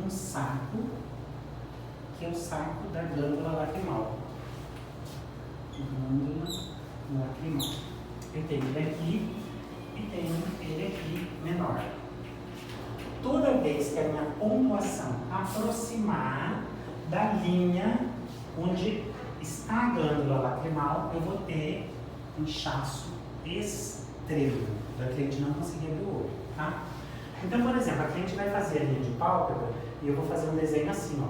um saco, que é o saco da glândula lacrimal. Glândula lacrimal. Eu tenho ele aqui e tenho ele aqui menor. Toda vez que a minha pontuação aproximar da linha onde está a glândula lacrimal, eu vou ter inchaço extremo, da cliente não conseguir abrir o olho, tá? Então, por exemplo, a cliente vai fazer a linha de pálpebra e eu vou fazer um desenho assim, ó.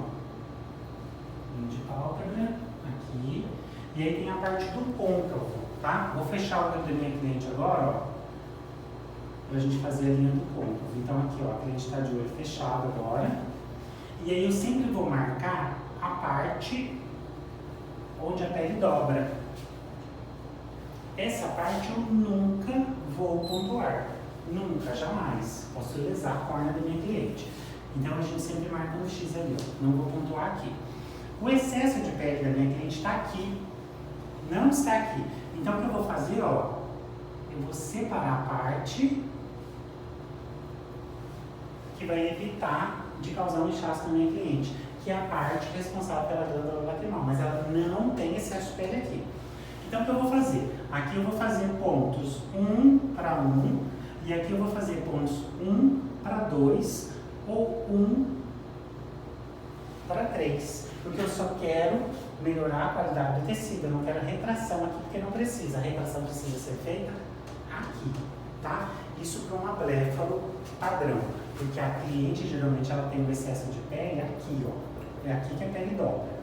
Linha de pálpebra, aqui, e aí tem a parte do côncavo, tá? Vou fechar o olho da minha cliente agora, ó, pra gente fazer a linha do côncavo. Então aqui, ó, a cliente está de olho fechado agora, e aí eu sempre vou marcar a parte onde a pele dobra. Essa parte eu nunca vou pontuar, nunca, jamais. Posso lesar a córnea da minha cliente. Então a gente sempre marca um X ali, ó. Não vou pontuar aqui. O excesso de pele da minha cliente está aqui, não está aqui. Então o que eu vou fazer, ó, eu vou separar a parte que vai evitar de causar um inchaço na minha cliente, que é a parte responsável pela glândula lacrimal, mas ela não tem excesso de pele aqui. Então o que eu vou fazer? Aqui eu vou fazer pontos 1 para 1, e aqui eu vou fazer pontos 1 para 2 ou 1 para 3, porque eu só quero melhorar a qualidade do tecido, eu não quero retração aqui, porque não precisa, a retração precisa ser feita aqui, tá? Isso para uma bléfalo padrão, porque a cliente geralmente ela tem um excesso de pele aqui, ó, é aqui que a pele dobra.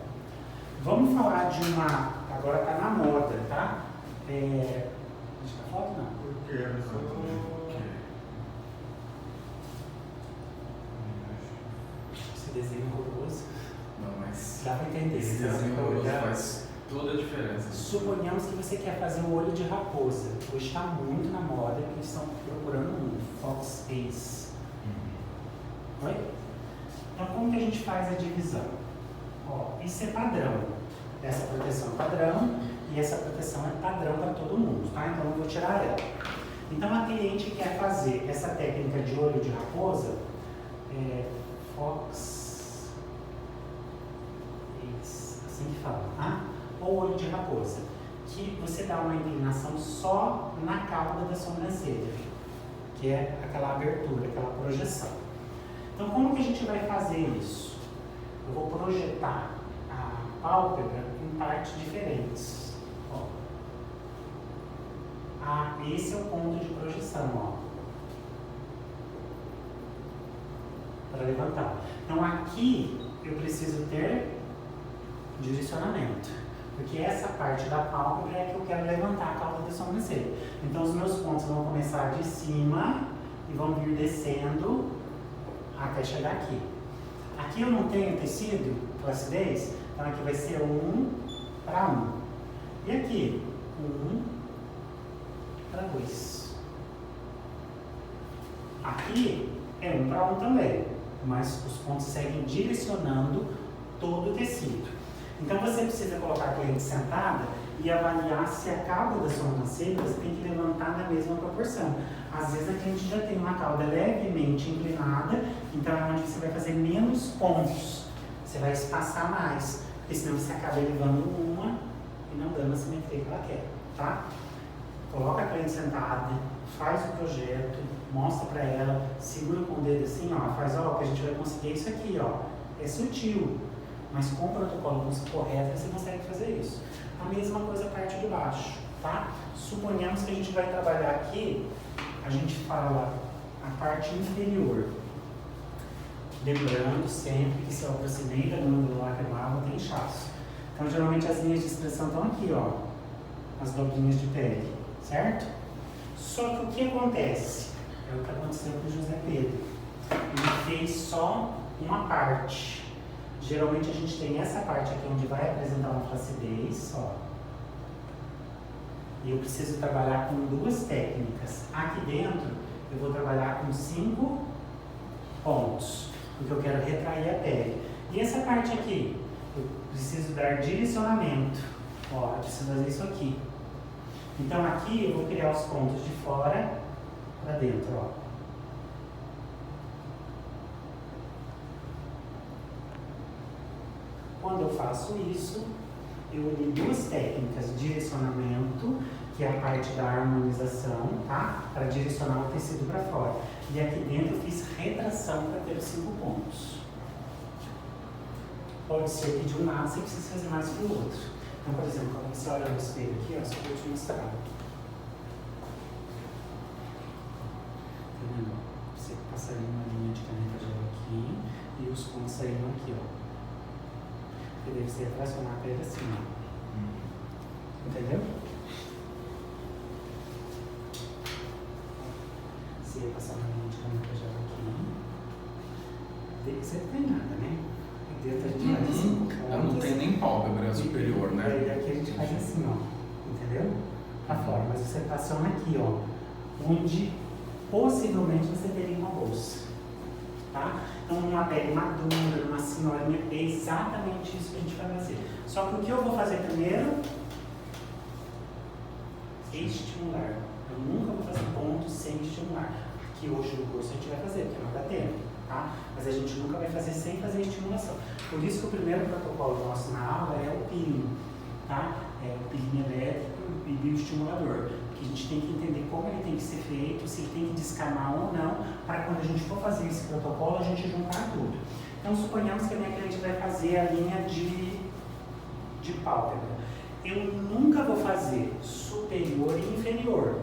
Vamos falar de uma, agora tá na moda, tá? Deixa eu foto, não? Por que? Esse desenho horroroso. Não, mas Dá para entender. esse desenho horroroso faz toda a diferença. Suponhamos que você quer fazer um olho de raposa. Hoje está muito na moda, porque eles estão procurando um Fox Face. Oi? Então, como que a gente faz a divisão? Ó, isso é padrão. Essa proteção é padrão e essa proteção é padrão para todo mundo, tá? Então, eu vou tirar ela. Então, a cliente quer fazer essa técnica de olho de raposa, Fox Face, assim que fala, tá? Ou olho de raposa, que você dá uma inclinação só na cauda da sobrancelha, que é aquela abertura, aquela projeção. Então, como que a gente vai fazer isso? Eu vou projetar a pálpebra em partes diferentes. Ó. Esse é o ponto de projeção, ó, para levantar. Então, aqui eu preciso ter direcionamento, porque essa parte da pálpebra é que eu quero levantar a cauda da sobrancelha. Então, os meus pontos vão começar de cima e vão vir descendo até chegar aqui. Aqui eu não tenho tecido, flacidez, então aqui vai ser 1 para 1. E aqui, 1 para 2. Aqui é 1 para 1 também, mas os pontos seguem direcionando todo o tecido. Então você precisa colocar a cliente sentada e avaliar se a cauda das sobrancelhas tem que levantar na mesma proporção. Às vezes a cliente já tem uma cauda levemente inclinada, então é onde você vai fazer menos pontos. Você vai espaçar mais, porque senão você acaba elevando uma e não dando a simetria que ela quer, tá? Coloca a cliente sentada, faz o projeto, mostra pra ela, segura com o dedo assim, ó, faz, ó, que a gente vai conseguir isso aqui, ó. É sutil, mas com o protocolo correto você consegue fazer isso. A mesma coisa a parte de baixo, tá? Suponhamos que a gente vai trabalhar aqui, a gente fala a parte inferior. Lembrando sempre que se eu aproximei da glândula lacrimal, tem inchaço. Então, geralmente as linhas de expressão estão aqui, ó, as dobrinhas de pele, certo? Só que o que acontece? É o que aconteceu com o José Pedro. Ele fez só uma parte. Geralmente a gente tem essa parte aqui onde vai apresentar uma flacidez, ó. E eu preciso trabalhar com duas técnicas. Aqui dentro eu vou trabalhar com 5 pontos, porque eu quero retrair a pele. E essa parte aqui, eu preciso dar direcionamento. Ó, eu preciso fazer isso aqui. Então aqui eu vou criar os pontos de fora para dentro, ó. Quando eu faço isso, eu uni duas técnicas, direcionamento, que é a parte da harmonização, tá? Para direcionar o tecido para fora. E aqui dentro eu fiz retração para ter os 5 pontos. Pode ser que de um lado você precisa fazer mais que o outro. Então, por exemplo, quando você olha no espelho aqui, ó, só vou te mostrar. Tá vendo? Você passaria uma linha de caneta gel aqui e os pontos saíram aqui, ó. Porque daí você ia fracionar a pele assim, ó. Entendeu? Você ia passar uma linha de caneta gel aqui. Você não tem nada, né? E dentro a gente faz assim. Eu não tenho nem pálpebra superior, né? E aqui a gente faz assim, ó. Entendeu? Pra fora. Mas você fraciona aqui, ó. Onde possivelmente você teria uma bolsa. Tá? Então, numa pele madura, numa senhorinha, é exatamente isso que a gente vai fazer. Só que o que eu vou fazer primeiro? Estimular. Eu nunca vou fazer ponto sem estimular. Aqui hoje no curso a gente vai fazer, porque não dá tempo, tá? Mas a gente nunca vai fazer sem fazer estimulação. Por isso que o primeiro protocolo nosso na aula é o peeling, tá? É o peeling elétrico e bioestimulador. A gente tem que entender como ele tem que ser feito, se ele tem que descamar ou não, para quando a gente for fazer esse protocolo, a gente juntar tudo. Então, suponhamos que a minha cliente vai fazer a linha de pálpebra. Eu nunca vou fazer superior e inferior,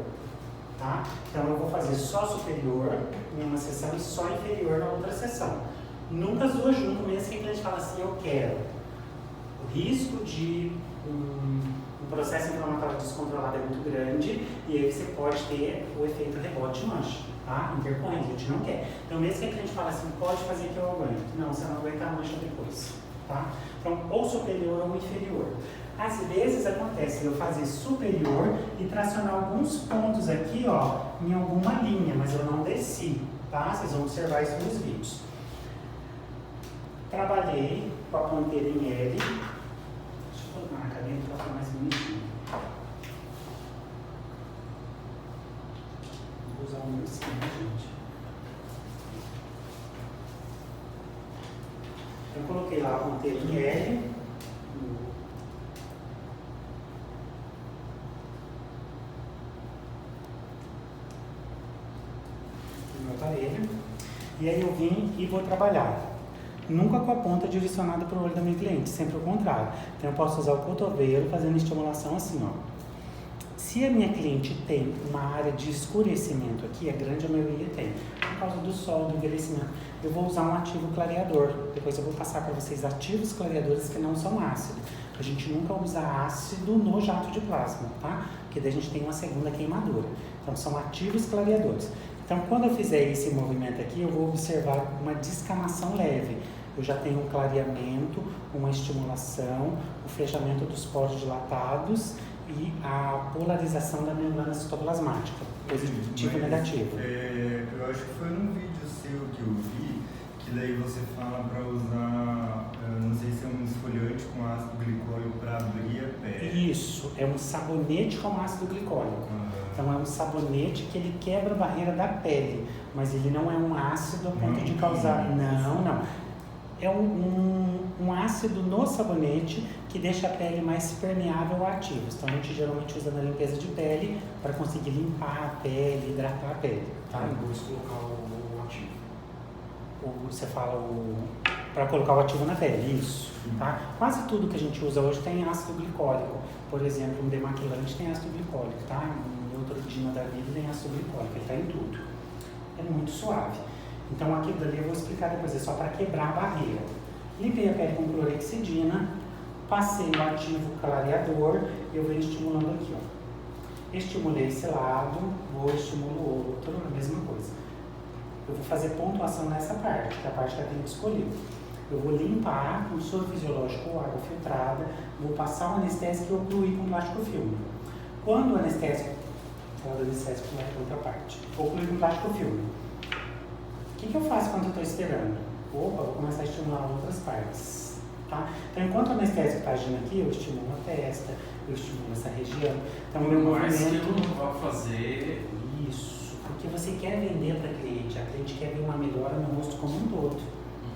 tá? Então, eu vou fazer só superior em uma sessão e só inferior na outra sessão. Nunca as duas juntas, mesmo que a cliente fala assim, eu quero. O risco de o processo inflamatório descontrolado é muito grande e aí você pode ter o efeito rebote mancha, tá? Interpõe, a gente não quer. Então, mesmo que a cliente fale assim, pode fazer que eu aguento. Não, você não aguenta a mancha depois, tá? Então, ou superior ou inferior. Às vezes acontece eu fazer superior e tracionar alguns pontos aqui, ó, em alguma linha, mas eu não desci, tá? Vocês vão observar isso nos vídeos. Trabalhei com a ponteira em L. Na academia para ficar mais bonitinho. Vou usar o meu esquema, gente. Eu coloquei lá a ponteira em L. No meu aparelho. E aí eu vim e vou trabalhar. Nunca com a ponta direcionada para o olho da minha cliente, sempre o contrário. Então eu posso usar o cotovelo fazendo estimulação assim, ó. Se a minha cliente tem uma área de escurecimento aqui, a grande maioria tem, por causa do sol, do envelhecimento, eu vou usar um ativo clareador. Depois eu vou passar para vocês ativos clareadores que não são ácidos. A gente nunca usa ácido no jato de plasma, tá? Porque daí a gente tem uma segunda queimadura. Então são ativos clareadores. Então quando eu fizer esse movimento aqui, eu vou observar uma descamação leve. Eu já tenho um clareamento, uma estimulação, o fechamento dos poros dilatados e a polarização da membrana citoplasmática, positivo e negativo. Eu acho que foi num vídeo seu que eu vi, que daí você fala para usar, não sei se é um esfoliante com ácido glicólico para abrir a pele. Isso, é um sabonete com ácido glicólico. Então é um sabonete que ele quebra a barreira da pele, mas ele não é um ácido a ponto de causar... Não. É um ácido no sabonete que deixa a pele mais permeável a ativos. Então a gente geralmente usa na limpeza de pele para conseguir limpar a pele, hidratar a pele. Tá? Eu vou colocar o ativo. Você fala para colocar o ativo na pele, isso. Tá? Quase tudo que a gente usa hoje tem ácido glicólico. Por exemplo, um demaquilante tem ácido glicólico, tá? Um Neutrogena da vida tem ácido glicólico, ele está em tudo. É muito suave. Então aquilo dali eu vou explicar depois, é só para quebrar a barreira. Limpei a pele com clorexidina, passei no ativo clareador e eu venho estimulando aqui, ó. Estimulei esse lado, vou estimular o outro, a mesma coisa. Eu vou fazer pontuação nessa parte, que é a parte que eu tenho que escolher. Eu vou limpar com soro fisiológico ou água filtrada, vou passar o anestésico e ocluir com plástico filme. Quando o anestésico, o anestésico vai para outra parte, ocluir com plástico filme. O que eu faço quando eu estou esperando? Opa, vou começar a estimular outras partes, tá? Então, enquanto o anestésico está agindo aqui, eu estimulo a testa, eu estimulo essa região. Então, o meu movimento... Mas que eu não vou fazer... Isso, porque você quer vender para a cliente quer ver uma melhora no rosto como um todo.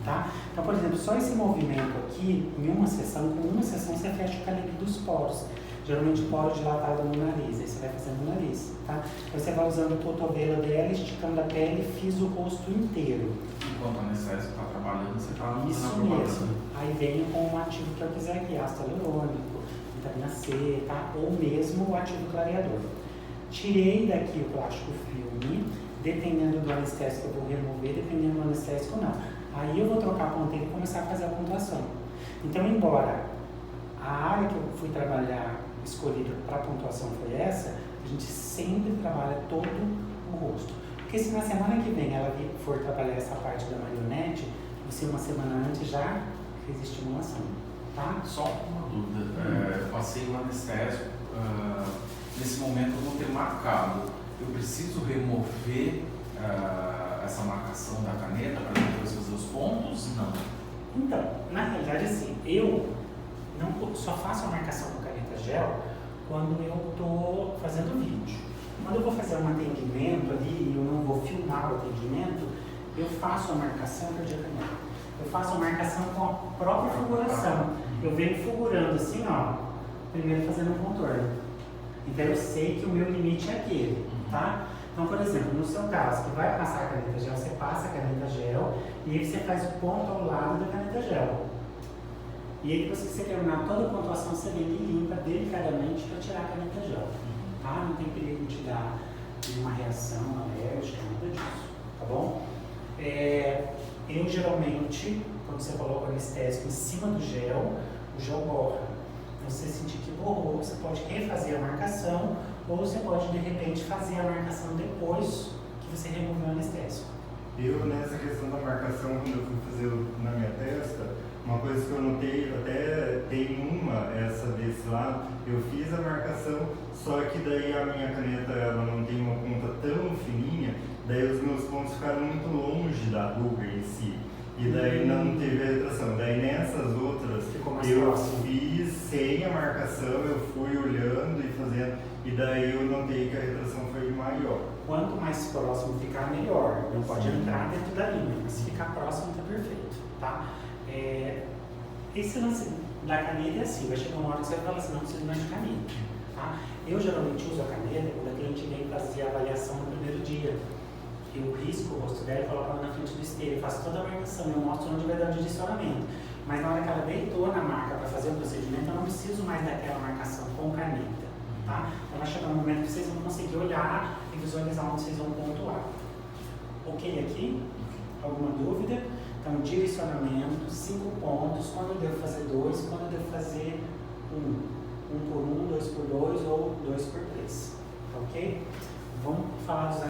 Tá? Então, por exemplo, só esse movimento aqui, em uma sessão, com uma sessão você fecha o calibre dos poros. Geralmente poro dilatado no nariz, aí você vai fazendo no nariz, tá? Aí você vai usando o cotovelo dela, esticando a pele e fiz o rosto inteiro. Enquanto o anestésico está trabalhando, você está Isso mesmo. Aí venho com o ativo que eu quiser aqui, ácido hialurônico, vitamina C, tá? Ou mesmo o ativo clareador. Tirei daqui o plástico filme, dependendo do anestésico eu vou remover, dependendo do anestésico não. Aí eu vou trocar a ponteira e começar a fazer a pontuação. Então, embora a área que eu fui trabalhar, escolhida para pontuação foi essa, a gente sempre trabalha todo o rosto. Porque se na semana que vem ela for trabalhar essa parte da marionete, você uma semana antes já fez estimulação, tá? Só uma dúvida, passei um anestésico, nesse momento eu vou ter marcado, eu preciso remover essa marcação da caneta para depois fazer os pontos? Não. Então, na realidade assim, eu só faço a marcação com caneta gel quando eu estou fazendo vídeo. Quando eu vou fazer um atendimento ali e eu não vou filmar o atendimento, eu faço a marcação com a caneta. Eu faço a marcação com a própria figuração. Eu venho figurando assim, ó, primeiro fazendo um contorno. Então eu sei que o meu limite é aquele, tá? Então, por exemplo, no seu caso, que vai passar a caneta gel, você passa a caneta gel e aí você faz o ponto ao lado da caneta gel. E aí depois que você terminar toda a pontuação, você vem e limpa delicadamente para tirar a caneta gel. Tá? Não tem perigo de dar nenhuma reação alérgica, nada disso, tá bom? Eu geralmente, quando você coloca o anestésico em cima do gel, o gel borra. Então, se você sentir que borrou, você pode refazer a marcação ou você pode, de repente, fazer a marcação depois que você removeu o anestésico. Eu, nessa questão da marcação, quando eu fui fazer na minha testa, uma coisa que eu notei, até tem essa desse lado, eu fiz a marcação, só que daí a minha caneta ela não tem uma ponta tão fininha, daí os meus pontos ficaram muito longe da ruga em si. E daí não teve a retração. Daí nessas outras eu fiz sem a marcação, eu fui olhando e fazendo, e daí eu notei que a retração foi maior. Quanto mais próximo ficar, melhor. Não pode entrar dentro da linha, mas se ficar próximo está perfeito, tá? Esse lance da caneta é assim, vai chegar uma hora que você vai falar assim, não preciso mais de caneta, tá? Eu geralmente uso a caneta quando a cliente vem fazer a avaliação no primeiro dia. Eu risco o rosto dela e coloco ela na frente do espelho, eu faço toda a marcação, eu mostro onde vai dar o direcionamento. Mas na hora que ela deitou na maca para fazer o procedimento, eu não preciso mais daquela marcação com caneta, tá? Então vai chegar um momento que vocês vão conseguir olhar e visualizar onde vocês vão pontuar. Ok aqui? Alguma dúvida? Então, direcionamento, 5 pontos, quando eu devo fazer 2, quando eu devo fazer 1. 1 por 1, 2 por 2 ou 2 por 3. Ok? Vamos falar dos